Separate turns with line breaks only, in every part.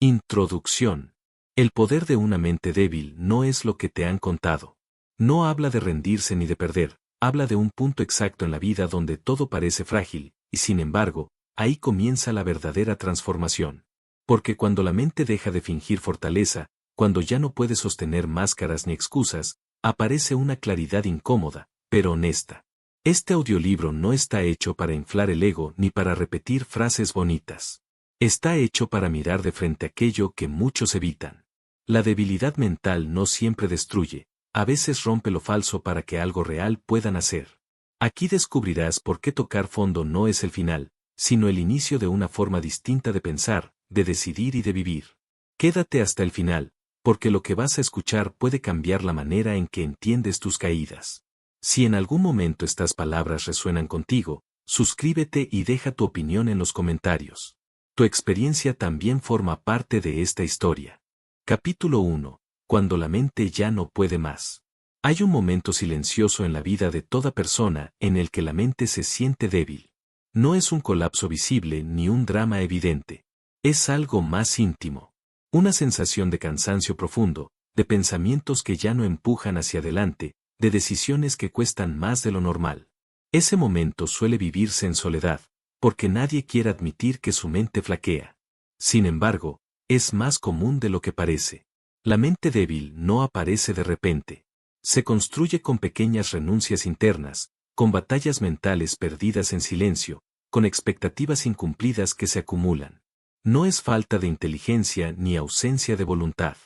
Introducción. El poder de una mente débil no es lo que te han contado. No habla de rendirse ni de perder, habla de un punto exacto en la vida donde todo parece frágil, y sin embargo, ahí comienza la verdadera transformación. Porque cuando la mente deja de fingir fortaleza, cuando ya no puede sostener máscaras ni excusas, aparece una claridad incómoda, pero honesta. Este audiolibro no está hecho para inflar el ego ni para repetir frases bonitas. Está hecho para mirar de frente aquello que muchos evitan. La debilidad mental no siempre destruye, a veces rompe lo falso para que algo real pueda nacer. Aquí descubrirás por qué tocar fondo no es el final, sino el inicio de una forma distinta de pensar, de decidir y de vivir. Quédate hasta el final, porque lo que vas a escuchar puede cambiar la manera en que entiendes tus caídas. Si en algún momento estas palabras resuenan contigo, suscríbete y deja tu opinión en los comentarios. Tu experiencia también forma parte de esta historia. Capítulo 1. Cuando la mente ya no puede más. Hay un momento silencioso en la vida de toda persona en el que la mente se siente débil. No es un colapso visible ni un drama evidente. Es algo más íntimo. Una sensación de cansancio profundo, de pensamientos que ya no empujan hacia adelante, de decisiones que cuestan más de lo normal. Ese momento suele vivirse en soledad, porque nadie quiere admitir que su mente flaquea. Sin embargo, es más común de lo que parece. La mente débil no aparece de repente. Se construye con pequeñas renuncias internas, con batallas mentales perdidas en silencio, con expectativas incumplidas que se acumulan. No es falta de inteligencia ni ausencia de voluntad.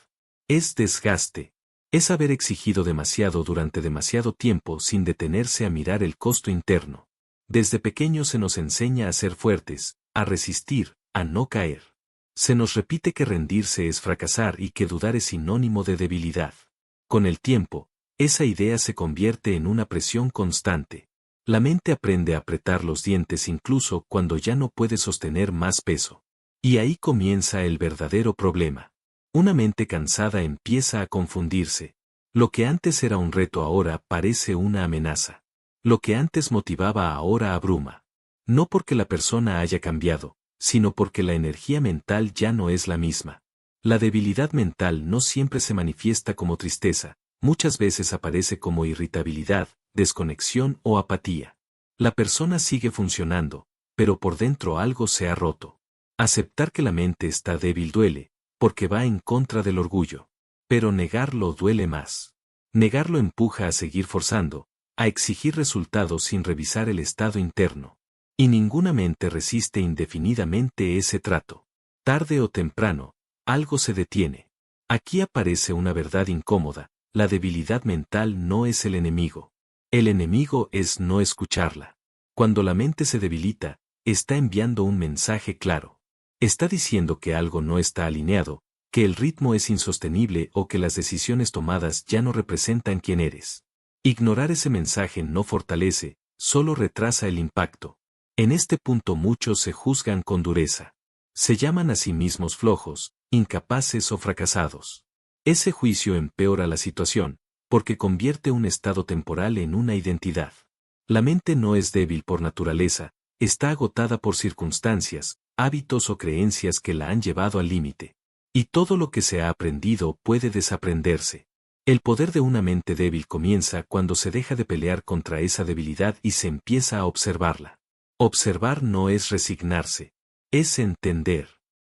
Es desgaste. Es haber exigido demasiado durante demasiado tiempo sin detenerse a mirar el costo interno. Desde pequeños se nos enseña a ser fuertes, a resistir, a no caer. Se nos repite que rendirse es fracasar y que dudar es sinónimo de debilidad. Con el tiempo, esa idea se convierte en una presión constante. La mente aprende a apretar los dientes incluso cuando ya no puede sostener más peso. Y ahí comienza el verdadero problema. Una mente cansada empieza a confundirse. Lo que antes era un reto ahora parece una amenaza. Lo que antes motivaba ahora abruma. No porque la persona haya cambiado, sino porque la energía mental ya no es la misma. La debilidad mental no siempre se manifiesta como tristeza, muchas veces aparece como irritabilidad, desconexión o apatía. La persona sigue funcionando, pero por dentro algo se ha roto. Aceptar que la mente está débil duele, porque va en contra del orgullo. Pero negarlo duele más. Negarlo empuja a seguir forzando, a exigir resultados sin revisar el estado interno. Y ninguna mente resiste indefinidamente ese trato. Tarde o temprano, algo se detiene. Aquí aparece una verdad incómoda: la debilidad mental no es el enemigo. El enemigo es no escucharla. Cuando la mente se debilita, está enviando un mensaje claro. Está diciendo que algo no está alineado, que el ritmo es insostenible o que las decisiones tomadas ya no representan quién eres. Ignorar ese mensaje no fortalece, solo retrasa el impacto. En este punto muchos se juzgan con dureza. Se llaman a sí mismos flojos, incapaces o fracasados. Ese juicio empeora la situación, porque convierte un estado temporal en una identidad. La mente no es débil por naturaleza, está agotada por circunstancias, hábitos o creencias que la han llevado al límite. Y todo lo que se ha aprendido puede desaprenderse. El poder de una mente débil comienza cuando se deja de pelear contra esa debilidad y se empieza a observarla. Observar no es resignarse, es entender.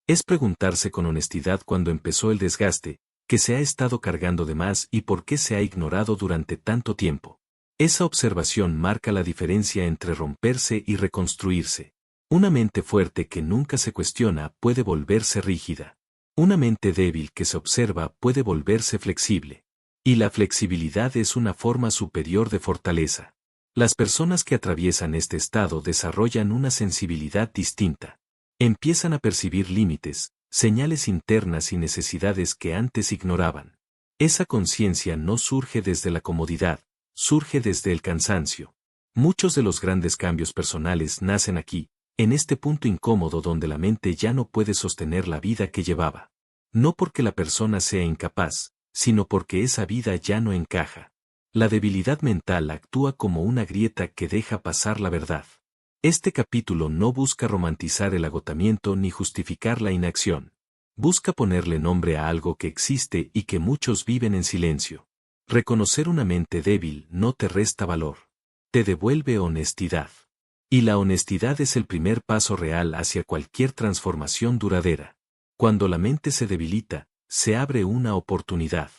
Es preguntarse con honestidad cuándo empezó el desgaste, que se ha estado cargando de más y por qué se ha ignorado durante tanto tiempo. Esa observación marca la diferencia entre romperse y reconstruirse. Una mente fuerte que nunca se cuestiona puede volverse rígida. Una mente débil que se observa puede volverse flexible. Y la flexibilidad es una forma superior de fortaleza. Las personas que atraviesan este estado desarrollan una sensibilidad distinta. Empiezan a percibir límites, señales internas y necesidades que antes ignoraban. Esa conciencia no surge desde la comodidad, surge desde el cansancio. Muchos de los grandes cambios personales nacen aquí, en este punto incómodo donde la mente ya no puede sostener la vida que llevaba. No porque la persona sea incapaz, sino porque esa vida ya no encaja. La debilidad mental actúa como una grieta que deja pasar la verdad. Este capítulo no busca romantizar el agotamiento ni justificar la inacción. Busca ponerle nombre a algo que existe y que muchos viven en silencio. Reconocer una mente débil no te resta valor. Te devuelve honestidad. Y la honestidad es el primer paso real hacia cualquier transformación duradera. Cuando la mente se debilita, se abre una oportunidad.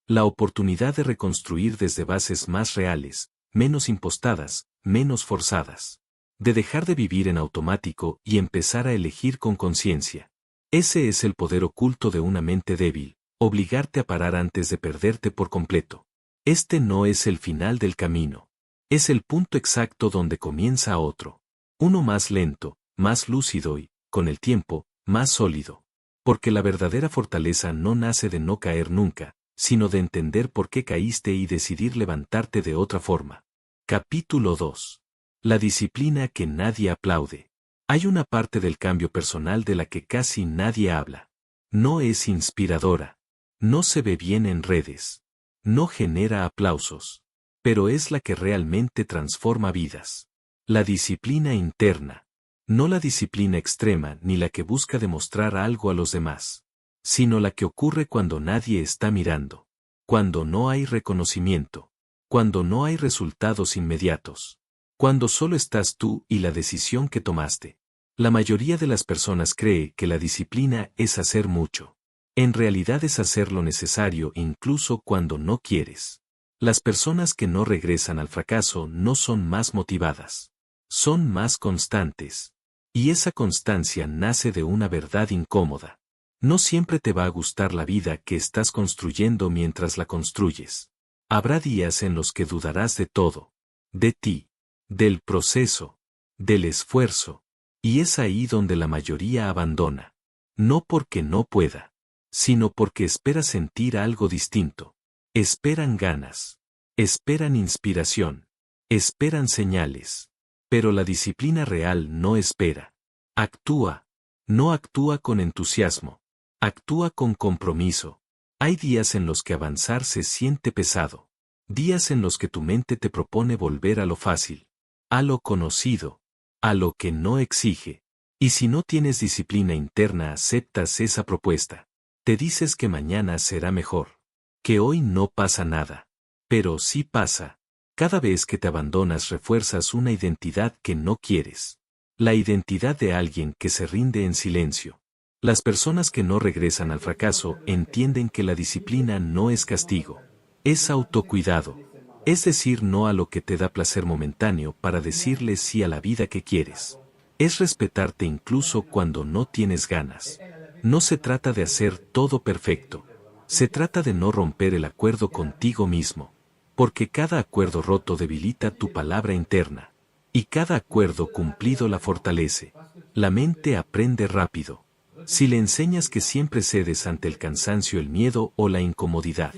La oportunidad de reconstruir desde bases más reales, menos impostadas, menos forzadas. De dejar de vivir en automático y empezar a elegir con conciencia. Ese es el poder oculto de una mente débil, obligarte a parar antes de perderte por completo. Este no es el final del camino. Es el punto exacto donde comienza otro. Uno más lento, más lúcido y, con el tiempo, más sólido. Porque la verdadera fortaleza no nace de no caer nunca, sino de entender por qué caíste y decidir levantarte de otra forma. Capítulo 2. La disciplina que nadie aplaude. Hay una parte del cambio personal de la que casi nadie habla. No es inspiradora. No se ve bien en redes. No genera aplausos. Pero es la que realmente transforma vidas. La disciplina interna. No la disciplina extrema ni la que busca demostrar algo a los demás. Sino la que ocurre cuando nadie está mirando. Cuando no hay reconocimiento. Cuando no hay resultados inmediatos. Cuando solo estás tú y la decisión que tomaste. La mayoría de las personas cree que la disciplina es hacer mucho. En realidad es hacer lo necesario incluso cuando no quieres. Las personas que no regresan al fracaso no son más motivadas. Son más constantes. Y esa constancia nace de una verdad incómoda. No siempre te va a gustar la vida que estás construyendo mientras la construyes. Habrá días en los que dudarás de todo. De ti. Del proceso. Del esfuerzo. Y es ahí donde la mayoría abandona. No porque no pueda. Sino porque espera sentir algo distinto. Esperan ganas. Esperan inspiración. Esperan señales. Pero la disciplina real no espera. Actúa. No actúa con entusiasmo. Actúa con compromiso. Hay días en los que avanzar se siente pesado. Días en los que tu mente te propone volver a lo fácil. A lo conocido. A lo que no exige. Y si no tienes disciplina interna, aceptas esa propuesta. Te dices que mañana será mejor. Que hoy no pasa nada. Pero sí pasa. Cada vez que te abandonas refuerzas una identidad que no quieres. La identidad de alguien que se rinde en silencio. Las personas que no regresan al fracaso entienden que la disciplina no es castigo. Es autocuidado. Es decir no a lo que te da placer momentáneo para decirle sí a la vida que quieres. Es respetarte incluso cuando no tienes ganas. No se trata de hacer todo perfecto. Se trata de no romper el acuerdo contigo mismo. Porque cada acuerdo roto debilita tu palabra interna. Y cada acuerdo cumplido la fortalece. La mente aprende rápido. Si le enseñas que siempre cedes ante el cansancio, el miedo o la incomodidad,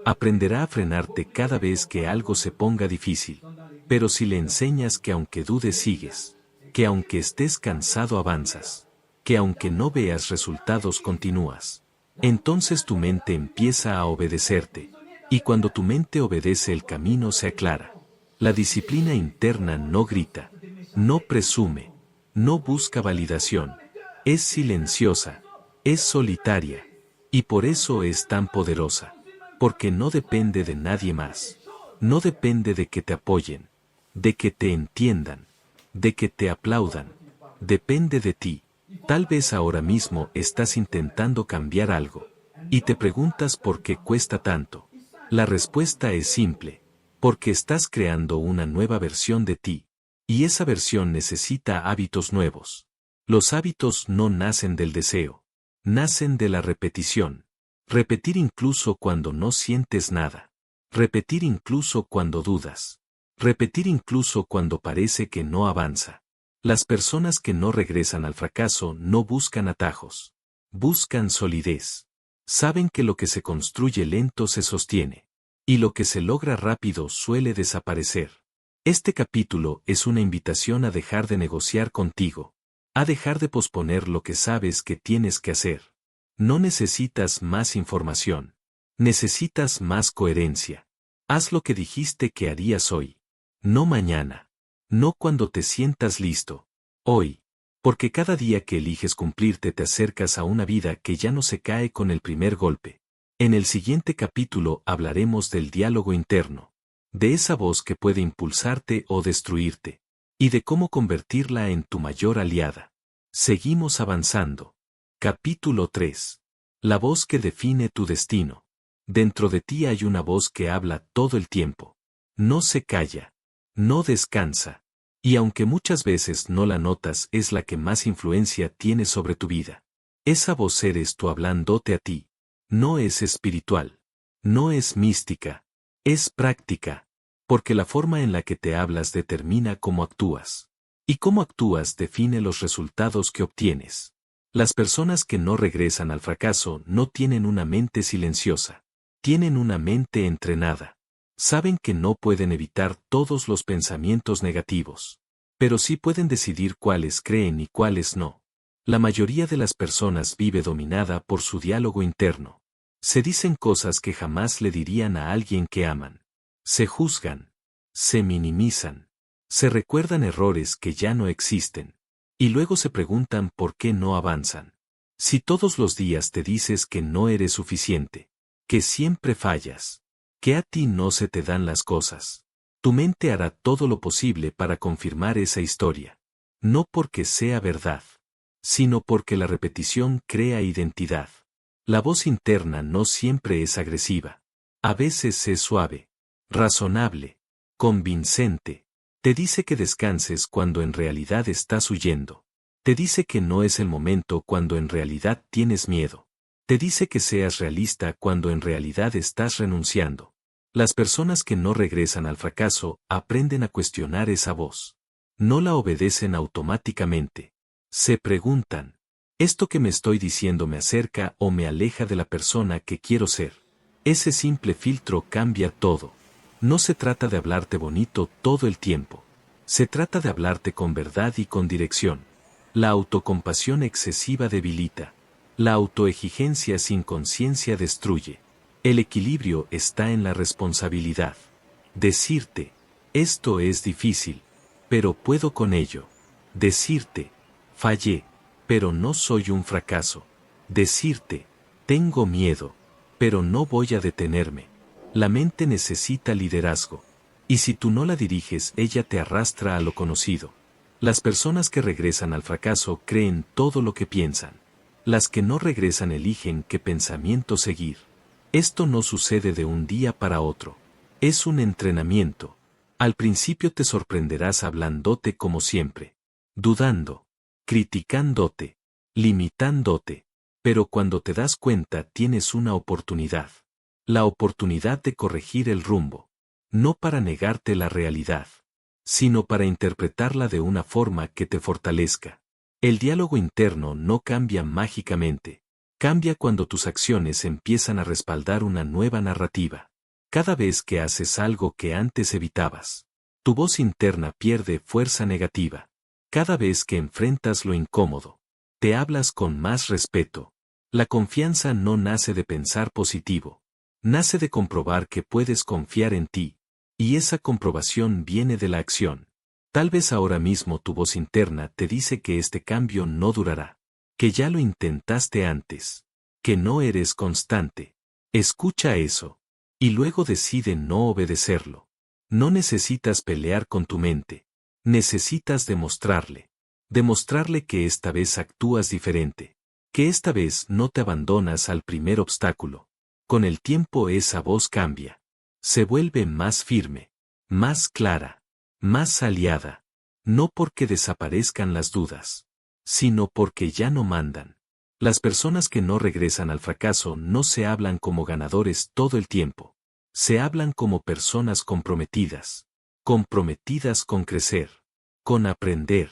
aprenderá a frenarte cada vez que algo se ponga difícil. Pero si le enseñas que aunque dudes sigues, que aunque estés cansado avanzas, que aunque no veas resultados continúas, entonces tu mente empieza a obedecerte. Y cuando tu mente obedece el camino se aclara. La disciplina interna no grita, no presume, no busca validación. Es silenciosa, es solitaria. Y por eso es tan poderosa. Porque no depende de nadie más. No depende de que te apoyen, de que te entiendan, de que te aplaudan. Depende de ti. Tal vez ahora mismo estás intentando cambiar algo. Y te preguntas por qué cuesta tanto. La respuesta es simple. Porque estás creando una nueva versión de ti. Y esa versión necesita hábitos nuevos. Los hábitos no nacen del deseo. Nacen de la repetición. Repetir incluso cuando no sientes nada. Repetir incluso cuando dudas. Repetir incluso cuando parece que no avanza. Las personas que no regresan al fracaso no buscan atajos. Buscan solidez. Saben que lo que se construye lento se sostiene. Y lo que se logra rápido suele desaparecer. Este capítulo es una invitación a dejar de negociar contigo. A dejar de posponer lo que sabes que tienes que hacer. No necesitas más información. Necesitas más coherencia. Haz lo que dijiste que harías hoy. No mañana. No cuando te sientas listo. Hoy. Porque cada día que eliges cumplirte te acercas a una vida que ya no se cae con el primer golpe. En el siguiente capítulo hablaremos del diálogo interno, de esa voz que puede impulsarte o destruirte, y de cómo convertirla en tu mayor aliada. Seguimos avanzando. Capítulo 3. La voz que define tu destino. Dentro de ti hay una voz que habla todo el tiempo. No se calla. No descansa. Y aunque muchas veces no la notas, es la que más influencia tiene sobre tu vida. Esa voz eres tú hablándote a ti. No es espiritual. No es mística. Es práctica. Porque la forma en la que te hablas determina cómo actúas. Y cómo actúas define los resultados que obtienes. Las personas que no regresan al fracaso no tienen una mente silenciosa. Tienen una mente entrenada. Saben que no pueden evitar todos los pensamientos negativos. Pero sí pueden decidir cuáles creen y cuáles no. La mayoría de las personas vive dominada por su diálogo interno. Se dicen cosas que jamás le dirían a alguien que aman. Se juzgan. Se minimizan. Se recuerdan errores que ya no existen. Y luego se preguntan por qué no avanzan. Si todos los días te dices que no eres suficiente, que siempre fallas, que a ti no se te dan las cosas, tu mente hará todo lo posible para confirmar esa historia. No porque sea verdad, sino porque la repetición crea identidad. La voz interna no siempre es agresiva. A veces es suave, razonable, convincente. Te dice que descanses cuando en realidad estás huyendo. Te dice que no es el momento cuando en realidad tienes miedo. Te dice que seas realista cuando en realidad estás renunciando. Las personas que no regresan al fracaso aprenden a cuestionar esa voz. No la obedecen automáticamente. Se preguntan, ¿esto que me estoy diciendo me acerca o me aleja de la persona que quiero ser? Ese simple filtro cambia todo. No se trata de hablarte bonito todo el tiempo. Se trata de hablarte con verdad y con dirección. La autocompasión excesiva debilita. La autoexigencia sin conciencia destruye. El equilibrio está en la responsabilidad. Decirte, esto es difícil, pero puedo con ello. Decirte, fallé, pero no soy un fracaso. Decirte, tengo miedo, pero no voy a detenerme. La mente necesita liderazgo. Y si tú no la diriges, ella te arrastra a lo conocido. Las personas que regresan al fracaso creen todo lo que piensan. Las que no regresan eligen qué pensamiento seguir. Esto no sucede de un día para otro. Es un entrenamiento. Al principio te sorprenderás hablándote como siempre. Dudando. Criticándote. Limitándote. Pero cuando te das cuenta tienes una oportunidad. La oportunidad de corregir el rumbo. No para negarte la realidad, sino para interpretarla de una forma que te fortalezca. El diálogo interno no cambia mágicamente. Cambia cuando tus acciones empiezan a respaldar una nueva narrativa. Cada vez que haces algo que antes evitabas, tu voz interna pierde fuerza negativa. Cada vez que enfrentas lo incómodo, te hablas con más respeto. La confianza no nace de pensar positivo. Nace de comprobar que puedes confiar en ti. Y esa comprobación viene de la acción. Tal vez ahora mismo tu voz interna te dice que este cambio no durará. Que ya lo intentaste antes. Que no eres constante. Escucha eso. Y luego decide no obedecerlo. No necesitas pelear con tu mente. Necesitas demostrarle. Demostrarle que esta vez actúas diferente. Que esta vez no te abandonas al primer obstáculo. Con el tiempo esa voz cambia. Se vuelve más firme, más clara, más aliada. No porque desaparezcan las dudas, sino porque ya no mandan. Las personas que no regresan al fracaso no se hablan como ganadores todo el tiempo. Se hablan como personas comprometidas. Comprometidas con crecer, con aprender,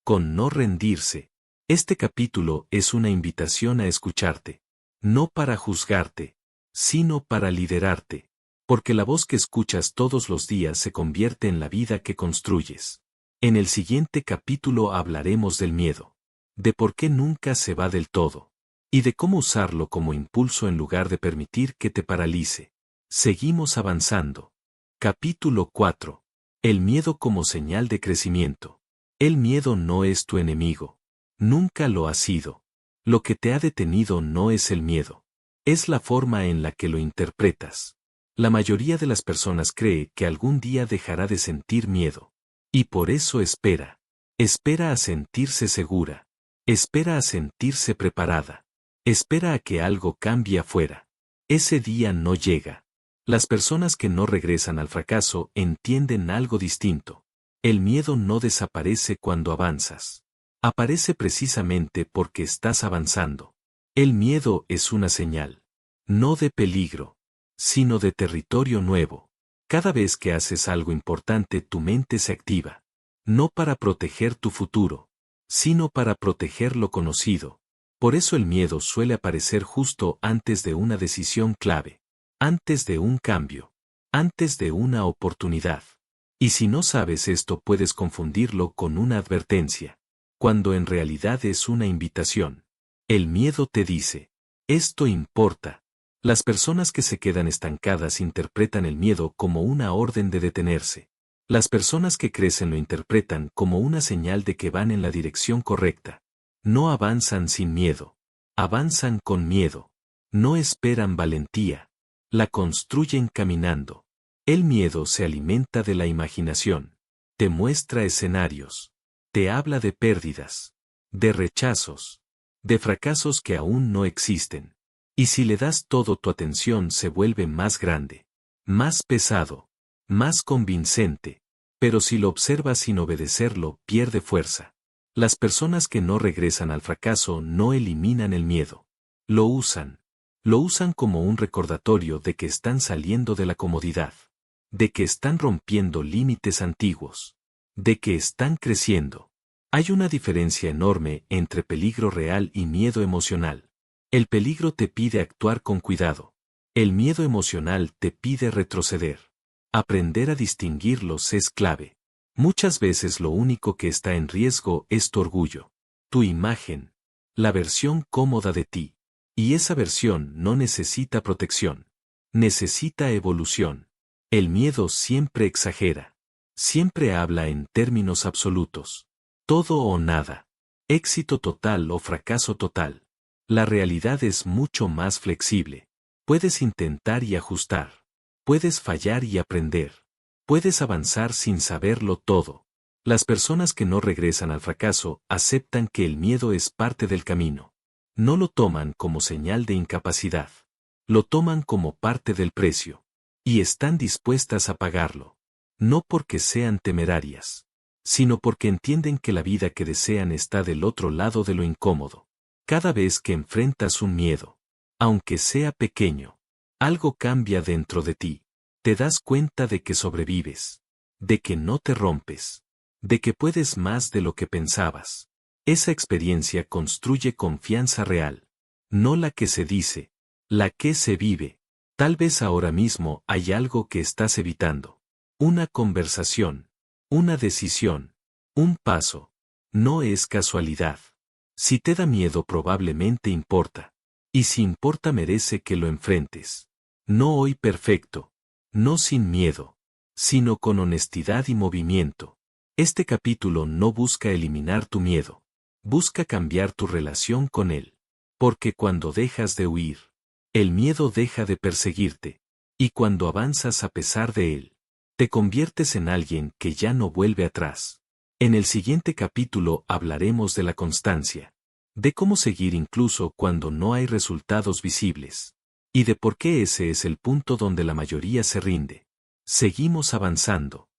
con no rendirse. Este capítulo es una invitación a escucharte. No para juzgarte, sino para liderarte. Porque la voz que escuchas todos los días se convierte en la vida que construyes. En el siguiente capítulo hablaremos del miedo. De por qué nunca se va del todo. Y de cómo usarlo como impulso en lugar de permitir que te paralice. Seguimos avanzando. Capítulo 4. El miedo como señal de crecimiento. El miedo no es tu enemigo. Nunca lo ha sido. Lo que te ha detenido no es el miedo. Es la forma en la que lo interpretas. La mayoría de las personas cree que algún día dejará de sentir miedo. Y por eso espera. Espera a sentirse segura. Espera a sentirse preparada. Espera a que algo cambie afuera. Ese día no llega. Las personas que no regresan al fracaso entienden algo distinto. El miedo no desaparece cuando avanzas. Aparece precisamente porque estás avanzando. El miedo es una señal. No de peligro, sino de territorio nuevo. Cada vez que haces algo importante tu mente se activa. No para proteger tu futuro, sino para proteger lo conocido. Por eso el miedo suele aparecer justo antes de una decisión clave, antes de un cambio, antes de una oportunidad. Y si no sabes esto puedes confundirlo con una advertencia, cuando en realidad es una invitación. El miedo te dice, esto importa. Las personas que se quedan estancadas interpretan el miedo como una orden de detenerse. Las personas que crecen lo interpretan como una señal de que van en la dirección correcta. No avanzan sin miedo. Avanzan con miedo. No esperan valentía. La construyen caminando. El miedo se alimenta de la imaginación. Te muestra escenarios. Te habla de pérdidas. De rechazos. De fracasos que aún no existen. Y si le das todo tu atención se vuelve más grande. Más pesado. Más convincente. Pero si lo observas sin obedecerlo, pierde fuerza. Las personas que no regresan al fracaso no eliminan el miedo. Lo usan. Lo usan como un recordatorio de que están saliendo de la comodidad. De que están rompiendo límites antiguos. De que están creciendo. Hay una diferencia enorme entre peligro real y miedo emocional. El peligro te pide actuar con cuidado. El miedo emocional te pide retroceder. Aprender a distinguirlos es clave. Muchas veces lo único que está en riesgo es tu orgullo, tu imagen, la versión cómoda de ti. Y esa versión no necesita protección. Necesita evolución. El miedo siempre exagera. Siempre habla en términos absolutos. Todo o nada. Éxito total o fracaso total. La realidad es mucho más flexible. Puedes intentar y ajustar. Puedes fallar y aprender. Puedes avanzar sin saberlo todo. Las personas que no regresan al fracaso aceptan que el miedo es parte del camino. No lo toman como señal de incapacidad. Lo toman como parte del precio. Y están dispuestas a pagarlo. No porque sean temerarias, sino porque entienden que la vida que desean está del otro lado de lo incómodo. Cada vez que enfrentas un miedo, aunque sea pequeño, algo cambia dentro de ti. Te das cuenta de que sobrevives, de que no te rompes, de que puedes más de lo que pensabas. Esa experiencia construye confianza real, no la que se dice, la que se vive. Tal vez ahora mismo hay algo que estás evitando. Una conversación, una decisión, un paso. No es casualidad. Si te da miedo probablemente importa. Y si importa merece que lo enfrentes. No hoy perfecto. No sin miedo, sino con honestidad y movimiento. Este capítulo no busca eliminar tu miedo. Busca cambiar tu relación con él. Porque cuando dejas de huir, el miedo deja de perseguirte. Y cuando avanzas a pesar de él, te conviertes en alguien que ya no vuelve atrás. En el siguiente capítulo hablaremos de la constancia. De cómo seguir incluso cuando no hay resultados visibles. Y de por qué ese es el punto donde la mayoría se rinde. Seguimos avanzando.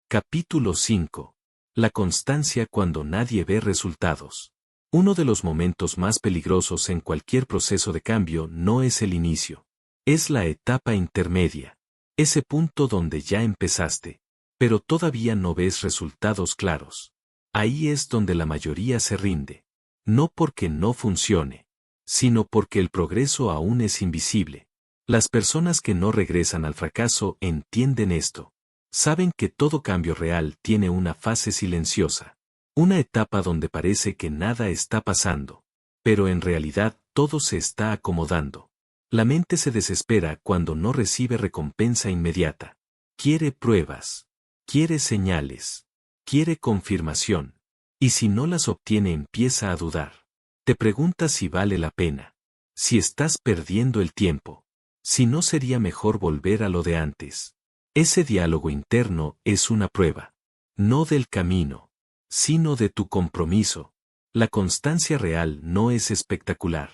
Capítulo 5. La constancia cuando nadie ve resultados. Uno de los momentos más peligrosos en cualquier proceso de cambio no es el inicio. Es la etapa intermedia. Ese punto donde ya empezaste, pero todavía no ves resultados claros. Ahí es donde la mayoría se rinde. No porque no funcione, sino porque el progreso aún es invisible. Las personas que no regresan al fracaso entienden esto. Saben que todo cambio real tiene una fase silenciosa. Una etapa donde parece que nada está pasando. Pero en realidad todo se está acomodando. La mente se desespera cuando no recibe recompensa inmediata. Quiere pruebas. Quiere señales. Quiere confirmación. Y si no las obtiene empieza a dudar. Te pregunta si vale la pena. Si estás perdiendo el tiempo. Si no sería mejor volver a lo de antes. Ese diálogo interno es una prueba. No del camino, sino de tu compromiso. La constancia real no es espectacular.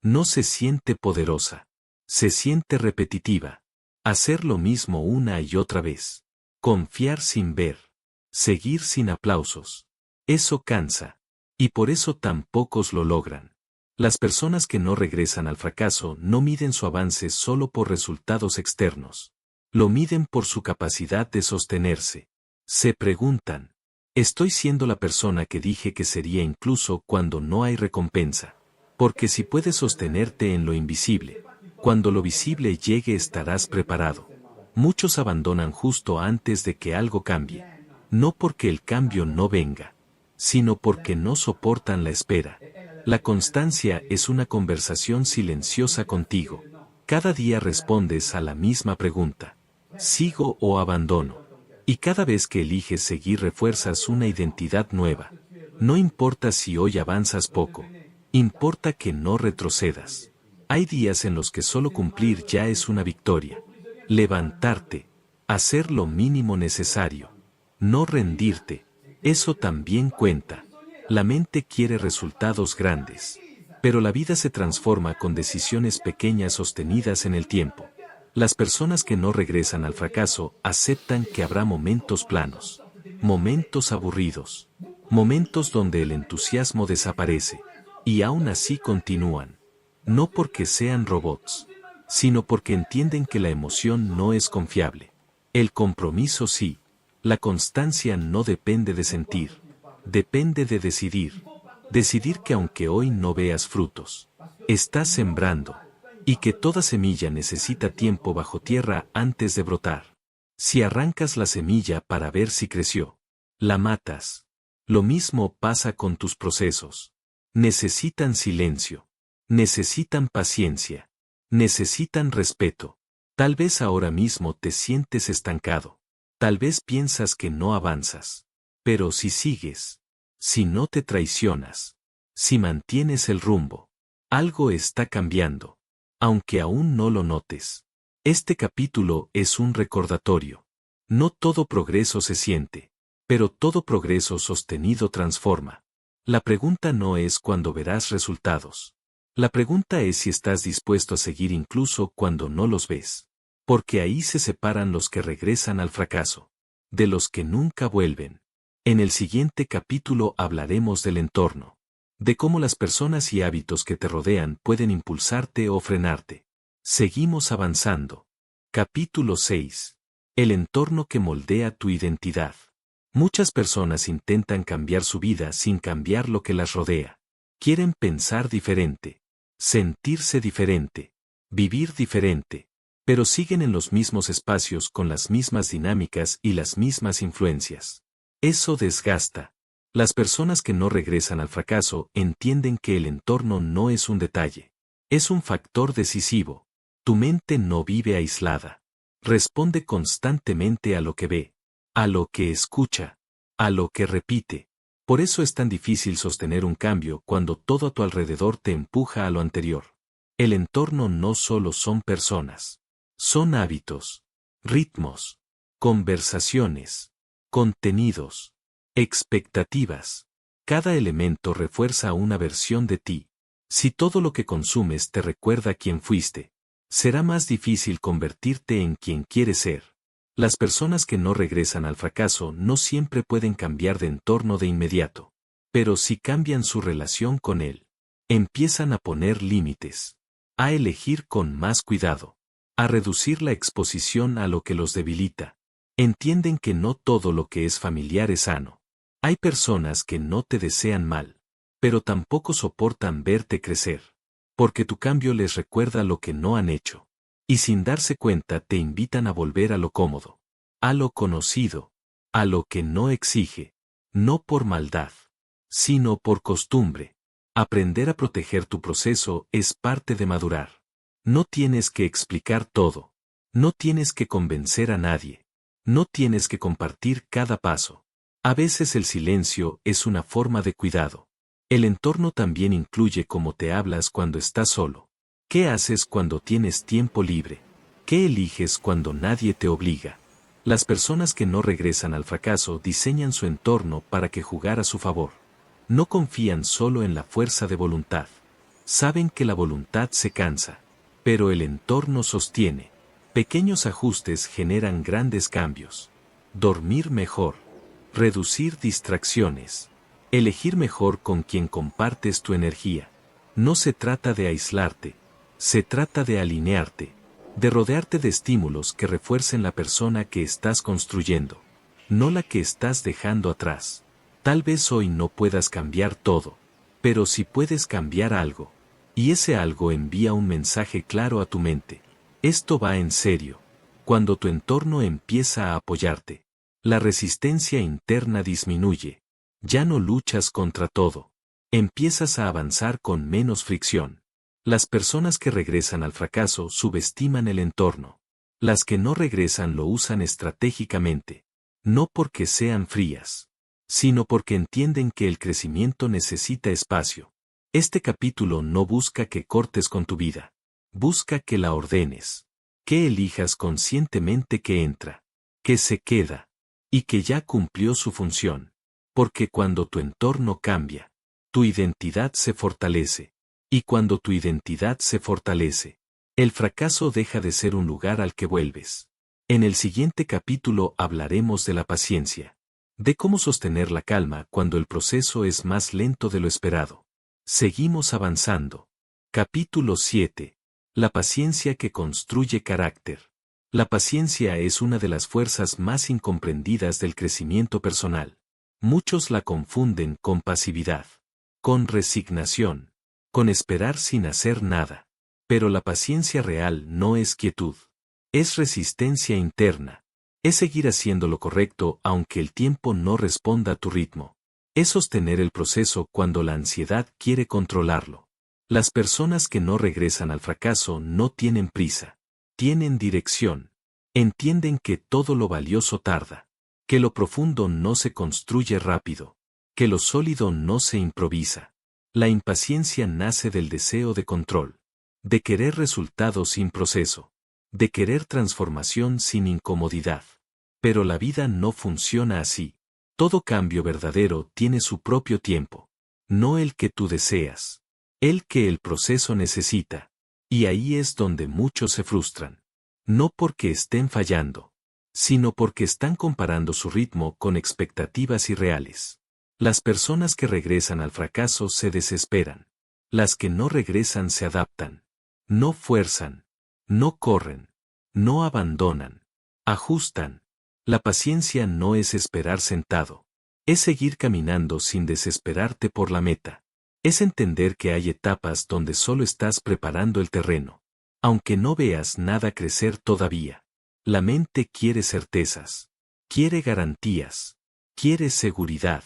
No se siente poderosa. Se siente repetitiva. Hacer lo mismo una y otra vez. Confiar sin ver. Seguir sin aplausos. Eso cansa. Y por eso tan pocos lo logran. Las personas que no regresan al fracaso no miden su avance solo por resultados externos. Lo miden por su capacidad de sostenerse. Se preguntan, ¿estoy siendo la persona que dije que sería incluso cuando no hay recompensa? Porque si puedes sostenerte en lo invisible, cuando lo visible llegue estarás preparado. Muchos abandonan justo antes de que algo cambie. No porque el cambio no venga, sino porque no soportan la espera. La constancia es una conversación silenciosa contigo. Cada día respondes a la misma pregunta. ¿Sigo o abandono? Y cada vez que eliges seguir refuerzas una identidad nueva. No importa si hoy avanzas poco. Importa que no retrocedas. Hay días en los que solo cumplir ya es una victoria. Levantarte. Hacer lo mínimo necesario. No rendirte. Eso también cuenta. La mente quiere resultados grandes. Pero la vida se transforma con decisiones pequeñas sostenidas en el tiempo. Las personas que no regresan al fracaso aceptan que habrá momentos planos. Momentos aburridos. Momentos donde el entusiasmo desaparece. Y aún así continúan. No porque sean robots, sino porque entienden que la emoción no es confiable. El compromiso sí. La constancia no depende de sentir. Depende de decidir. Decidir que aunque hoy no veas frutos, estás sembrando. Y que toda semilla necesita tiempo bajo tierra antes de brotar. Si arrancas la semilla para ver si creció, la matas. Lo mismo pasa con tus procesos. Necesitan silencio. Necesitan paciencia. Necesitan respeto. Tal vez ahora mismo te sientes estancado. Tal vez piensas que no avanzas. Pero si sigues, si no te traicionas, si mantienes el rumbo, algo está cambiando. Aunque aún no lo notes. Este capítulo es un recordatorio. No todo progreso se siente, pero todo progreso sostenido transforma. La pregunta no es cuándo verás resultados. La pregunta es si estás dispuesto a seguir incluso cuando no los ves. Porque ahí se separan los que regresan al fracaso, de los que nunca vuelven. En el siguiente capítulo hablaremos del entorno. De cómo las personas y hábitos que te rodean pueden impulsarte o frenarte. Seguimos avanzando. Capítulo 6. El entorno que moldea tu identidad. Muchas personas intentan cambiar su vida sin cambiar lo que las rodea. Quieren pensar diferente, sentirse diferente, vivir diferente, pero siguen en los mismos espacios con las mismas dinámicas y las mismas influencias. Eso desgasta. Las personas que no regresan al fracaso entienden que el entorno no es un detalle. Es un factor decisivo. Tu mente no vive aislada. Responde constantemente a lo que ve, a lo que escucha, a lo que repite. Por eso es tan difícil sostener un cambio cuando todo a tu alrededor te empuja a lo anterior. El entorno no solo son personas. Son hábitos, ritmos, conversaciones, contenidos. Expectativas. Cada elemento refuerza una versión de ti. Si todo lo que consumes te recuerda quién fuiste, será más difícil convertirte en quien quieres ser. Las personas que no regresan al fracaso no siempre pueden cambiar de entorno de inmediato, pero si cambian su relación con él, empiezan a poner límites, a elegir con más cuidado, a reducir la exposición a lo que los debilita. Entienden que no todo lo que es familiar es sano. Hay personas que no te desean mal, pero tampoco soportan verte crecer, porque tu cambio les recuerda lo que no han hecho, y sin darse cuenta te invitan a volver a lo cómodo, a lo conocido, a lo que no exige, no por maldad, sino por costumbre. Aprender a proteger tu proceso es parte de madurar. No tienes que explicar todo, no tienes que convencer a nadie, no tienes que compartir cada paso. A veces el silencio es una forma de cuidado. El entorno también incluye cómo te hablas cuando estás solo. ¿Qué haces cuando tienes tiempo libre? ¿Qué eliges cuando nadie te obliga? Las personas que no regresan al fracaso diseñan su entorno para que jugar a su favor. No confían solo en la fuerza de voluntad. Saben que la voluntad se cansa, pero el entorno sostiene. Pequeños ajustes generan grandes cambios. Dormir mejor. Reducir distracciones. Elegir mejor con quien compartes tu energía. No se trata de aislarte. Se trata de alinearte. De rodearte de estímulos que refuercen la persona que estás construyendo. No la que estás dejando atrás. Tal vez hoy no puedas cambiar todo. Pero sí puedes cambiar algo. Y ese algo envía un mensaje claro a tu mente. Esto va en serio. Cuando tu entorno empieza a apoyarte, la resistencia interna disminuye. Ya no luchas contra todo. Empiezas a avanzar con menos fricción. Las personas que regresan al fracaso subestiman el entorno. Las que no regresan lo usan estratégicamente. No porque sean frías, sino porque entienden que el crecimiento necesita espacio. Este capítulo no busca que cortes con tu vida. Busca que la ordenes. Que elijas conscientemente que entra. Que se queda. Y que ya cumplió su función. Porque cuando tu entorno cambia, tu identidad se fortalece. Y cuando tu identidad se fortalece, el fracaso deja de ser un lugar al que vuelves. En el siguiente capítulo hablaremos de la paciencia. De cómo sostener la calma cuando el proceso es más lento de lo esperado. Seguimos avanzando. Capítulo 7. La paciencia que construye carácter. La paciencia es una de las fuerzas más incomprendidas del crecimiento personal. Muchos la confunden con pasividad, con resignación, con esperar sin hacer nada. Pero la paciencia real no es quietud. Es resistencia interna. Es seguir haciendo lo correcto aunque el tiempo no responda a tu ritmo. Es sostener el proceso cuando la ansiedad quiere controlarlo. Las personas que no regresan al fracaso no tienen prisa. Tienen dirección. Entienden que todo lo valioso tarda. Que lo profundo no se construye rápido. Que lo sólido no se improvisa. La impaciencia nace del deseo de control. De querer resultados sin proceso. De querer transformación sin incomodidad. Pero la vida no funciona así. Todo cambio verdadero tiene su propio tiempo. No el que tú deseas. El que el proceso necesita. Y ahí es donde muchos se frustran. No porque estén fallando, sino porque están comparando su ritmo con expectativas irreales. Las personas que regresan al fracaso se desesperan. Las que no regresan se adaptan. No fuerzan. No corren. No abandonan. Ajustan. La paciencia no es esperar sentado. Es seguir caminando sin desesperarte por la meta. Es entender que hay etapas donde solo estás preparando el terreno. Aunque no veas nada crecer todavía. La mente quiere certezas. Quiere garantías. Quiere seguridad.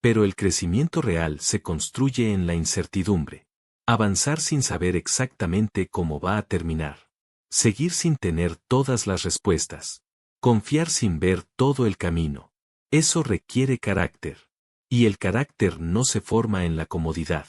Pero el crecimiento real se construye en la incertidumbre. Avanzar sin saber exactamente cómo va a terminar. Seguir sin tener todas las respuestas. Confiar sin ver todo el camino. Eso requiere carácter. Y el carácter no se forma en la comodidad.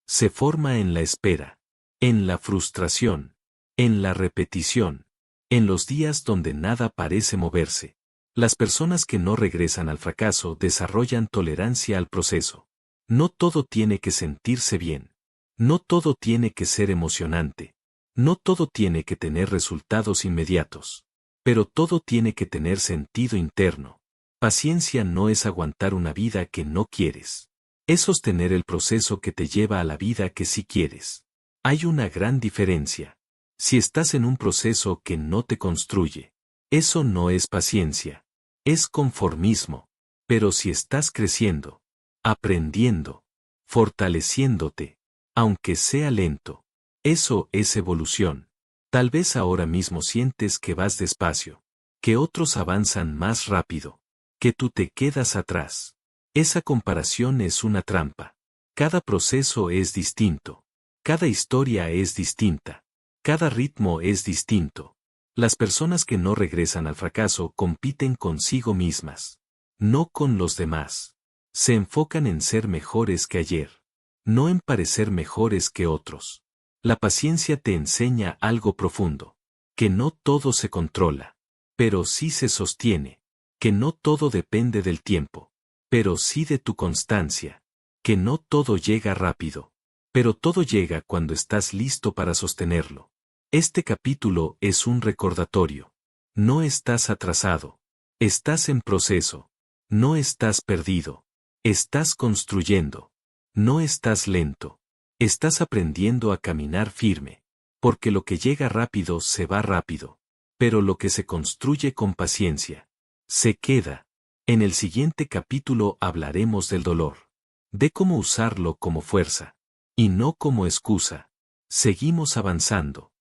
Se forma en la espera. En la frustración. En la repetición. En los días donde nada parece moverse. Las personas que no regresan al fracaso desarrollan tolerancia al proceso. No todo tiene que sentirse bien. No todo tiene que ser emocionante. No todo tiene que tener resultados inmediatos. Pero todo tiene que tener sentido interno. Paciencia no es aguantar una vida que no quieres. Es sostener el proceso que te lleva a la vida que sí quieres. Hay una gran diferencia. Si estás en un proceso que no te construye, eso no es paciencia. Es conformismo. Pero si estás creciendo, aprendiendo, fortaleciéndote, aunque sea lento, eso es evolución. Tal vez ahora mismo sientes que vas despacio, que otros avanzan más rápido, que tú te quedas atrás. Esa comparación es una trampa. Cada proceso es distinto. Cada historia es distinta. Cada ritmo es distinto. Las personas que no regresan al fracaso compiten consigo mismas. no con los demás. Se enfocan en ser mejores que ayer, no en parecer mejores que otros. La paciencia te enseña algo profundo, que no todo se controla, pero sí se sostiene, que no todo depende del tiempo, pero sí de tu constancia, que no todo llega rápido, pero todo llega cuando estás listo para sostenerlo. Este capítulo es un recordatorio. No estás atrasado, estás en proceso, no estás perdido, estás construyendo, no estás lento, estás aprendiendo a caminar firme, porque lo que llega rápido se va rápido, pero lo que se construye con paciencia, se queda. En el siguiente capítulo hablaremos del dolor, de cómo usarlo como fuerza, y no como excusa. Seguimos avanzando.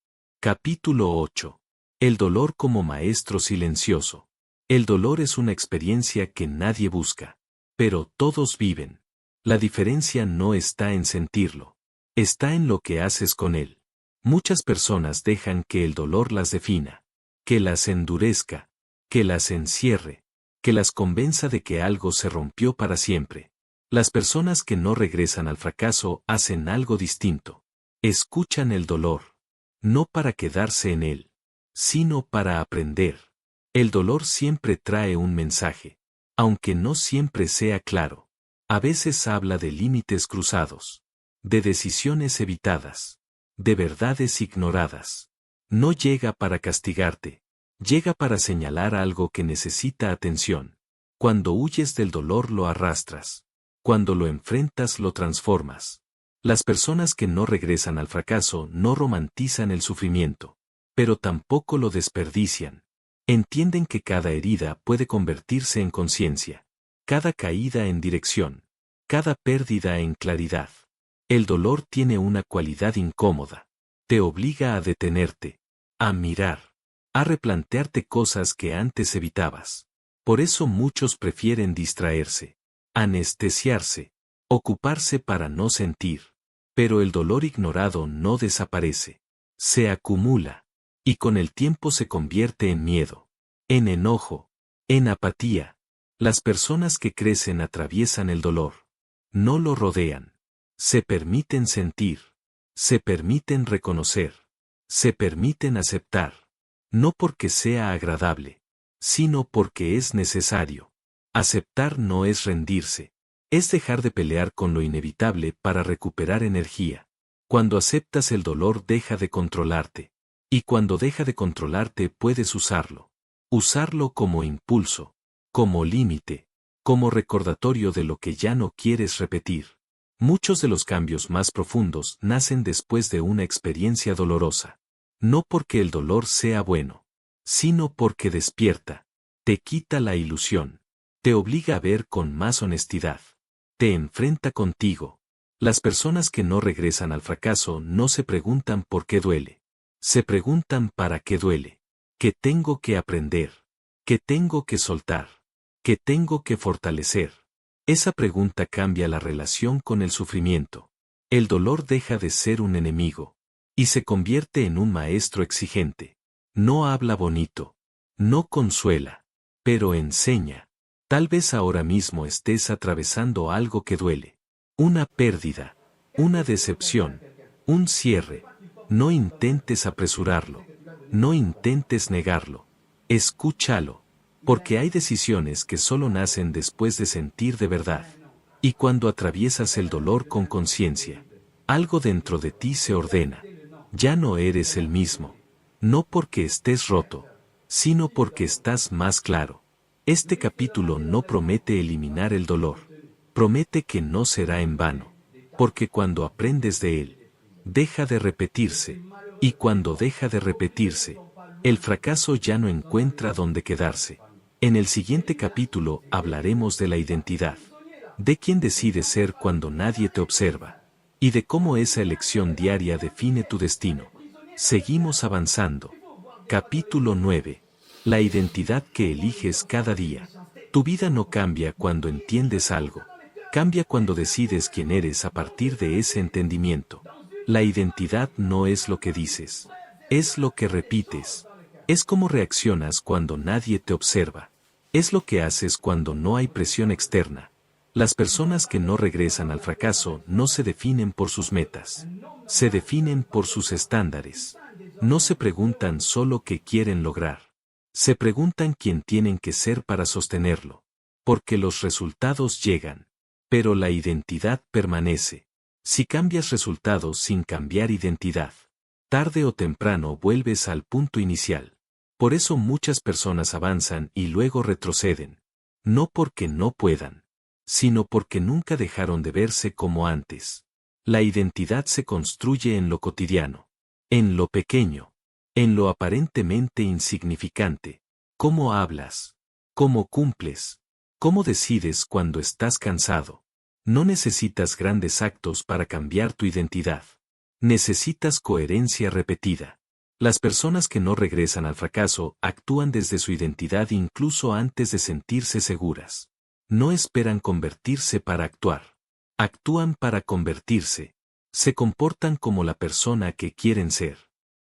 Capítulo 8. El dolor como maestro silencioso. El dolor es una experiencia que nadie busca, pero todos viven. La diferencia no está en sentirlo, está en lo que haces con él. Muchas personas dejan que el dolor las defina, que las endurezca, que las encierre, que las convenza de que algo se rompió para siempre. Las personas que no regresan al fracaso hacen algo distinto. Escuchan el dolor, no para quedarse en él, sino para aprender. El dolor siempre trae un mensaje, aunque no siempre sea claro. A veces habla de límites cruzados, de decisiones evitadas, de verdades ignoradas. No llega para castigarte, llega para señalar algo que necesita atención. Cuando huyes del dolor lo arrastras, cuando lo enfrentas lo transformas. Las personas que no regresan al fracaso no romantizan el sufrimiento, pero tampoco lo desperdician. Entienden que cada herida puede convertirse en conciencia, cada caída en dirección, cada pérdida en claridad. El dolor tiene una cualidad incómoda. Te obliga a detenerte, a mirar, a replantearte cosas que antes evitabas. Por eso muchos prefieren distraerse, anestesiarse, ocuparse para no sentir. Pero el dolor ignorado no desaparece, se acumula, y con el tiempo se convierte en miedo, en enojo, en apatía. Las personas que crecen atraviesan el dolor, no lo rodean, se permiten sentir, se permiten reconocer, se permiten aceptar, no porque sea agradable, sino porque es necesario. Aceptar no es rendirse. Es dejar de pelear con lo inevitable para recuperar energía. Cuando aceptas el dolor deja de controlarte. Y cuando deja de controlarte puedes usarlo. Usarlo como impulso, como límite, como recordatorio de lo que ya no quieres repetir. Muchos de los cambios más profundos nacen después de una experiencia dolorosa. No porque el dolor sea bueno, sino porque despierta, te quita la ilusión, te obliga a ver con más honestidad. Te enfrenta contigo. Las personas que no regresan al fracaso no se preguntan por qué duele. Se preguntan para qué duele. ¿Qué tengo que aprender? ¿Qué tengo que soltar? ¿Qué tengo que fortalecer? Esa pregunta cambia la relación con el sufrimiento. El dolor deja de ser un enemigo y se convierte en un maestro exigente. No habla bonito, no consuela, pero enseña. Tal vez ahora mismo estés atravesando algo que duele. Una pérdida, una decepción, un cierre. No intentes apresurarlo. No intentes negarlo. Escúchalo. Porque hay decisiones que solo nacen después de sentir de verdad. Y cuando atraviesas el dolor con conciencia, algo dentro de ti se ordena. Ya no eres el mismo. No porque estés roto, sino porque estás más claro. Este capítulo no promete eliminar el dolor. Promete que no será en vano. Porque cuando aprendes de él, deja de repetirse. Y cuando deja de repetirse, el fracaso ya no encuentra dónde quedarse. En el siguiente capítulo hablaremos de la identidad. De quién decides ser cuando nadie te observa. Y de cómo esa elección diaria define tu destino. Seguimos avanzando. Capítulo 9. La identidad que eliges cada día. Tu vida no cambia cuando entiendes algo. Cambia cuando decides quién eres a partir de ese entendimiento. La identidad no es lo que dices. Es lo que repites. Es cómo reaccionas cuando nadie te observa. Es lo que haces cuando no hay presión externa. Las personas que no regresan al fracaso no se definen por sus metas. Se definen por sus estándares. No se preguntan solo qué quieren lograr. Se preguntan quién tienen que ser para sostenerlo. Porque los resultados llegan. Pero la identidad permanece. Si cambias resultados sin cambiar identidad, tarde o temprano vuelves al punto inicial. Por eso muchas personas avanzan y luego retroceden. No porque no puedan, sino porque nunca dejaron de verse como antes. La identidad se construye en lo cotidiano, en lo pequeño, en lo aparentemente insignificante. ¿Cómo hablas? ¿Cómo cumples? ¿Cómo decides cuando estás cansado? No necesitas grandes actos para cambiar tu identidad. Necesitas coherencia repetida. Las personas que no regresan al fracaso actúan desde su identidad incluso antes de sentirse seguras. No esperan convertirse para actuar. Actúan para convertirse. Se comportan como la persona que quieren ser.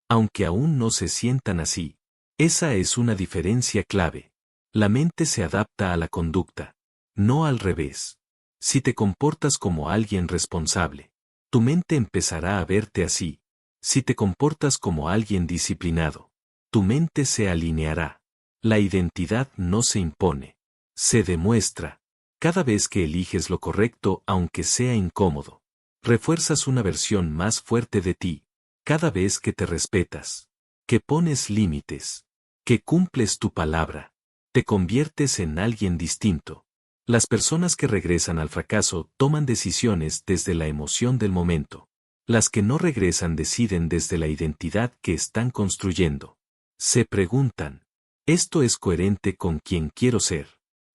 Aunque aún no se sientan así. Esa es una diferencia clave. La mente se adapta a la conducta. No al revés. Si te comportas como alguien responsable, tu mente empezará a verte así. Si te comportas como alguien disciplinado, tu mente se alineará. La identidad no se impone. Se demuestra. Cada vez que eliges lo correcto aunque sea incómodo, refuerzas una versión más fuerte de ti. Cada vez que te respetas, que pones límites, que cumples tu palabra, te conviertes en alguien distinto. Las personas que regresan al fracaso toman decisiones desde la emoción del momento. Las que no regresan deciden desde la identidad que están construyendo. Se preguntan, ¿esto es coherente con quien quiero ser?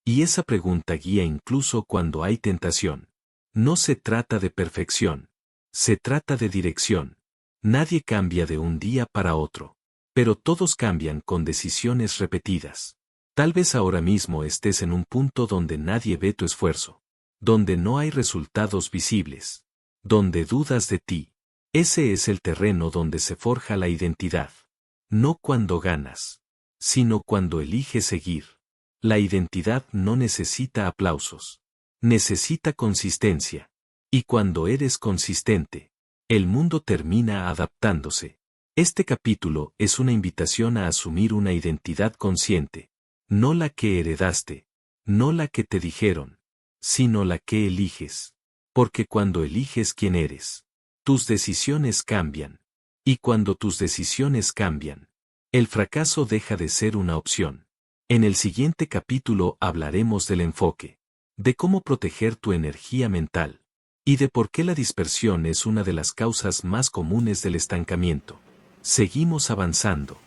Y esa pregunta guía incluso cuando hay tentación. No se trata de perfección. Se trata de dirección. Nadie cambia de un día para otro. Pero todos cambian con decisiones repetidas. Tal vez ahora mismo estés en un punto donde nadie ve tu esfuerzo. Donde no hay resultados visibles. Donde dudas de ti. Ese es el terreno donde se forja la identidad. No cuando ganas, sino cuando eliges seguir. La identidad no necesita aplausos. Necesita consistencia. Y cuando eres consistente, el mundo termina adaptándose. Este capítulo es una invitación a asumir una identidad consciente. No la que heredaste, no la que te dijeron, sino la que eliges. Porque cuando eliges quién eres, tus decisiones cambian. Y cuando tus decisiones cambian, el fracaso deja de ser una opción. En el siguiente capítulo hablaremos del enfoque, de cómo proteger tu energía mental, y de por qué la dispersión es una de las causas más comunes del estancamiento. Seguimos avanzando.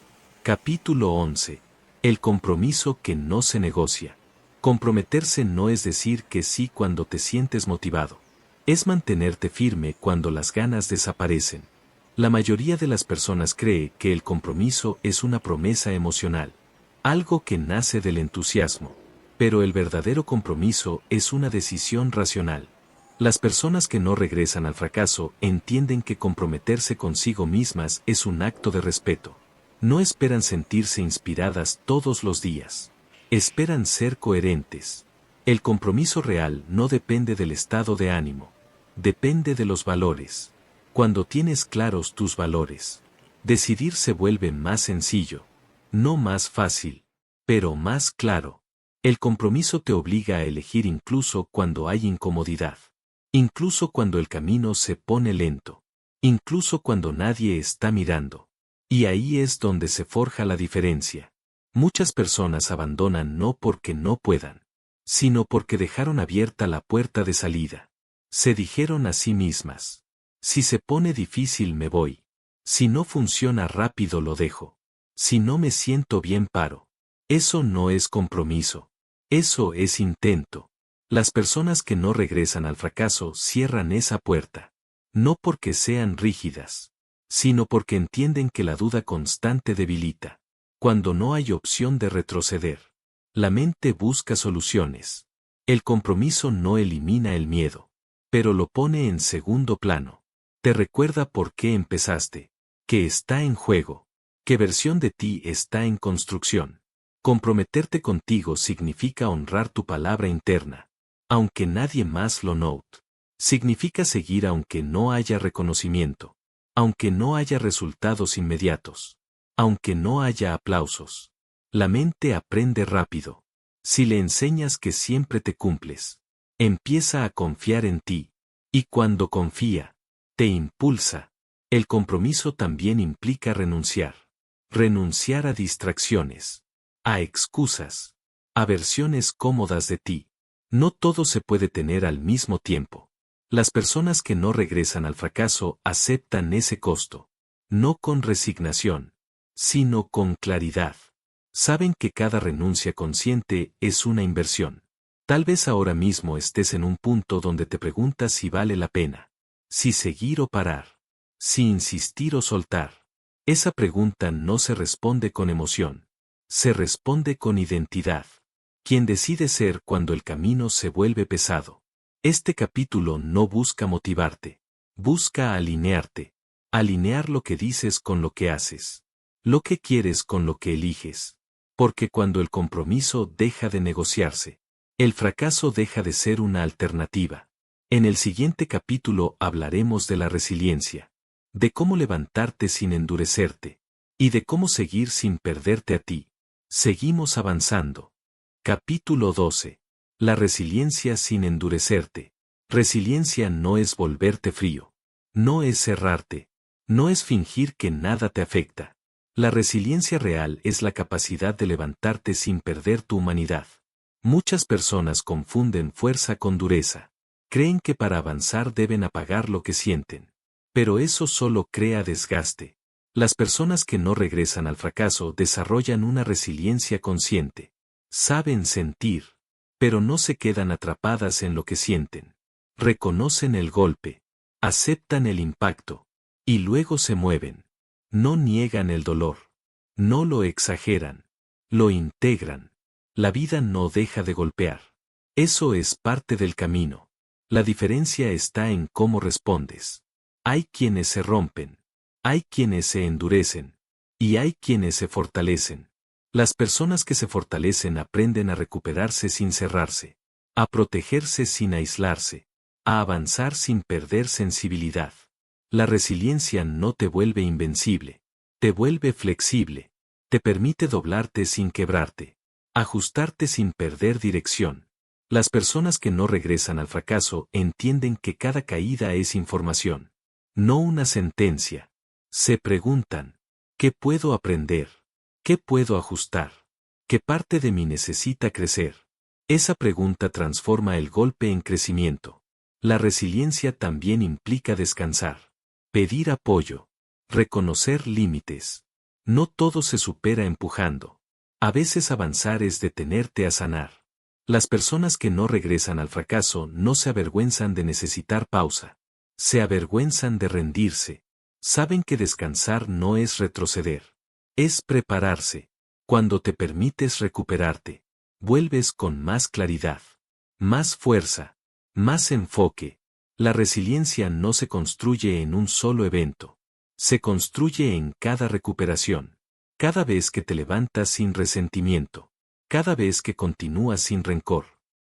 Capítulo 11. El compromiso que no se negocia. Comprometerse no es decir que sí cuando te sientes motivado. Es mantenerte firme cuando las ganas desaparecen. La mayoría de las personas cree que el compromiso es una promesa emocional, algo que nace del entusiasmo. Pero el verdadero compromiso es una decisión racional. Las personas que no regresan al fracaso entienden que comprometerse consigo mismas es un acto de respeto. No esperan sentirse inspiradas todos los días. Esperan ser coherentes. El compromiso real no depende del estado de ánimo. Depende de los valores. Cuando tienes claros tus valores, decidir se vuelve más sencillo. No más fácil, pero más claro. El compromiso te obliga a elegir incluso cuando hay incomodidad. Incluso cuando el camino se pone lento. Incluso cuando nadie está mirando. Y ahí es donde se forja la diferencia. Muchas personas abandonan no porque no puedan, sino porque dejaron abierta la puerta de salida. Se dijeron a sí mismas: si se pone difícil me voy. Si no funciona rápido lo dejo. Si no me siento bien paro. Eso no es compromiso. Eso es intento. Las personas que no regresan al fracaso cierran esa puerta. No porque sean rígidas, sino porque entienden que la duda constante debilita. Cuando no hay opción de retroceder, la mente busca soluciones. El compromiso no elimina el miedo, pero lo pone en segundo plano. Te recuerda por qué empezaste, qué está en juego, qué versión de ti está en construcción. Comprometerte contigo significa honrar tu palabra interna, aunque nadie más lo note. Significa seguir aunque no haya reconocimiento, aunque no haya resultados inmediatos, aunque no haya aplausos. La mente aprende rápido. Si le enseñas que siempre te cumples, empieza a confiar en ti. Y cuando confía, te impulsa. El compromiso también implica renunciar. Renunciar a distracciones, a excusas, a versiones cómodas de ti. No todo se puede tener al mismo tiempo. Las personas que no regresan al fracaso aceptan ese costo. No con resignación, sino con claridad. Saben que cada renuncia consciente es una inversión. Tal vez ahora mismo estés en un punto donde te preguntas si vale la pena. Si seguir o parar. Si insistir o soltar. Esa pregunta no se responde con emoción. Se responde con identidad. Quien decide ser cuando el camino se vuelve pesado. Este capítulo no busca motivarte. Busca alinearte. Alinear lo que dices con lo que haces. Lo que quieres con lo que eliges. Porque cuando el compromiso deja de negociarse, el fracaso deja de ser una alternativa. En el siguiente capítulo hablaremos de la resiliencia, de cómo levantarte sin endurecerte, y de cómo seguir sin perderte a ti. Seguimos avanzando. Capítulo 12. La resiliencia sin endurecerte. Resiliencia no es volverte frío. No es cerrarte. No es fingir que nada te afecta. La resiliencia real es la capacidad de levantarte sin perder tu humanidad. Muchas personas confunden fuerza con dureza. Creen que para avanzar deben apagar lo que sienten. Pero eso solo crea desgaste. Las personas que no regresan al fracaso desarrollan una resiliencia consciente. Saben sentir, pero no se quedan atrapadas en lo que sienten. Reconocen el golpe, aceptan el impacto, y luego se mueven. No niegan el dolor. No lo exageran. Lo integran. La vida no deja de golpear. Eso es parte del camino. La diferencia está en cómo respondes. Hay quienes se rompen. Hay quienes se endurecen. Y hay quienes se fortalecen. Las personas que se fortalecen aprenden a recuperarse sin cerrarse. A protegerse sin aislarse. A avanzar sin perder sensibilidad. La resiliencia no te vuelve invencible. Te vuelve flexible. Te permite doblarte sin quebrarte. Ajustarte sin perder dirección. Las personas que no regresan al fracaso entienden que cada caída es información. No una sentencia. Se preguntan, ¿qué puedo aprender? ¿Qué puedo ajustar? ¿Qué parte de mí necesita crecer? Esa pregunta transforma el golpe en crecimiento. La resiliencia también implica descansar. Pedir apoyo. Reconocer límites. No todo se supera empujando. A veces avanzar es detenerte a sanar. Las personas que no regresan al fracaso no se avergüenzan de necesitar pausa. Se avergüenzan de rendirse. Saben que descansar no es retroceder. Es prepararse. Cuando te permites recuperarte, vuelves con más claridad, más fuerza, más enfoque. La resiliencia no se construye en un solo evento. Se construye en cada recuperación. Cada vez que te levantas sin resentimiento. Cada vez que continúas sin rencor.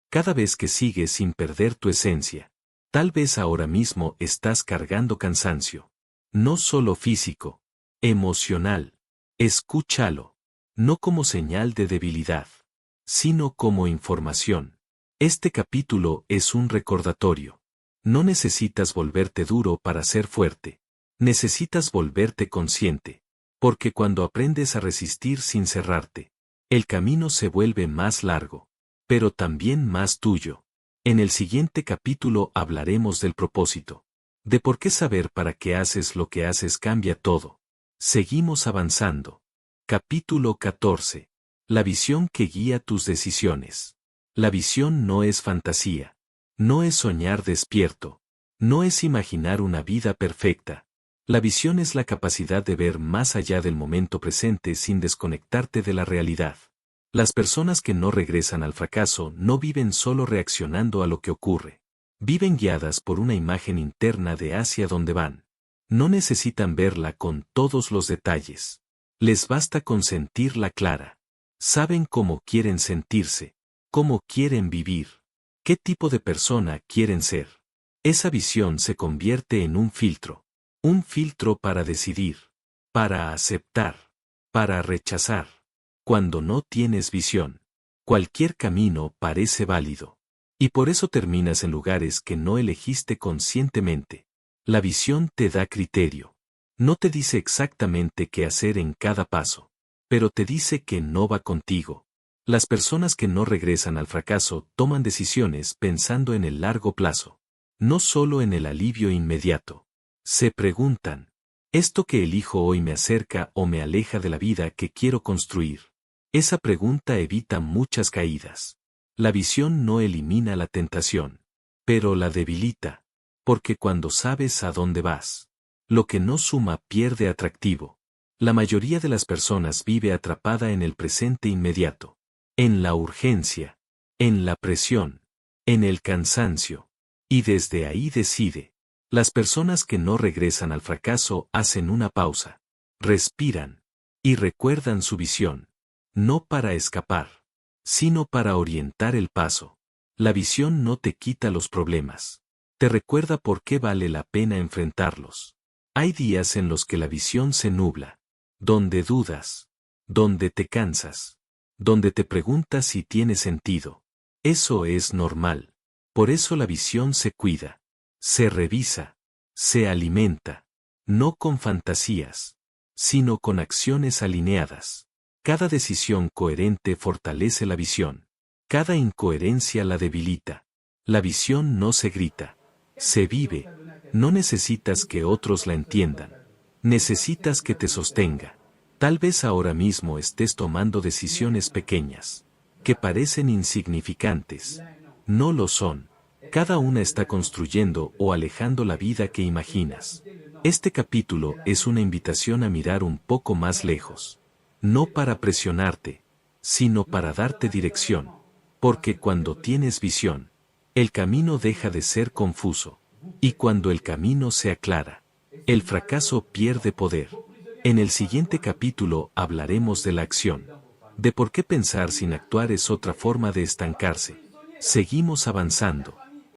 Cada vez que sigues sin perder tu esencia. Tal vez ahora mismo estás cargando cansancio. No solo físico. Emocional. Escúchalo. No como señal de debilidad, sino como información. Este capítulo es un recordatorio. No necesitas volverte duro para ser fuerte. Necesitas volverte consciente. Porque cuando aprendes a resistir sin cerrarte, el camino se vuelve más largo, pero también más tuyo. En el siguiente capítulo hablaremos del propósito. De por qué saber para qué haces lo que haces cambia todo. Seguimos avanzando. Capítulo 14. La visión que guía tus decisiones. La visión no es fantasía. No es soñar despierto. No es imaginar una vida perfecta. La visión es la capacidad de ver más allá del momento presente sin desconectarte de la realidad. Las personas que no regresan al fracaso no viven solo reaccionando a lo que ocurre. Viven guiadas por una imagen interna de hacia dónde van. No necesitan verla con todos los detalles. Les basta con sentirla clara. Saben cómo quieren sentirse, cómo quieren vivir, qué tipo de persona quieren ser. Esa visión se convierte en un filtro para decidir, para aceptar, para rechazar. Cuando no tienes visión, cualquier camino parece válido. Y por eso terminas en lugares que no elegiste conscientemente. La visión te da criterio. No te dice exactamente qué hacer en cada paso, pero te dice que no va contigo. Las personas que no regresan al fracaso toman decisiones pensando en el largo plazo, no solo en el alivio inmediato. Se preguntan, ¿esto que elijo hoy me acerca o me aleja de la vida que quiero construir? Esa pregunta evita muchas caídas. La visión no elimina la tentación, pero la debilita, porque cuando sabes a dónde vas, lo que no suma pierde atractivo. La mayoría de las personas vive atrapada en el presente inmediato, en la urgencia, en la presión, en el cansancio, y desde ahí decide. Las personas que no regresan al fracaso hacen una pausa, respiran, y recuerdan su visión, no para escapar, sino para orientar el paso. La visión no te quita los problemas, te recuerda por qué vale la pena enfrentarlos. Hay días en los que la visión se nubla, donde dudas, donde te cansas, donde te preguntas si tiene sentido. Eso es normal. Por eso la visión se cuida, se revisa, se alimenta, no con fantasías, sino con acciones alineadas. Cada decisión coherente fortalece la visión. Cada incoherencia la debilita. La visión no se grita, se vive. No necesitas que otros la entiendan. Necesitas que te sostenga. Tal vez ahora mismo estés tomando decisiones pequeñas, que parecen insignificantes. No lo son. Cada una está construyendo o alejando la vida que imaginas. Este capítulo es una invitación a mirar un poco más lejos. No para presionarte, sino para darte dirección. Porque cuando tienes visión, el camino deja de ser confuso. Y cuando el camino se aclara, el fracaso pierde poder. En el siguiente capítulo hablaremos de la acción, de por qué pensar sin actuar es otra forma de estancarse. Seguimos avanzando.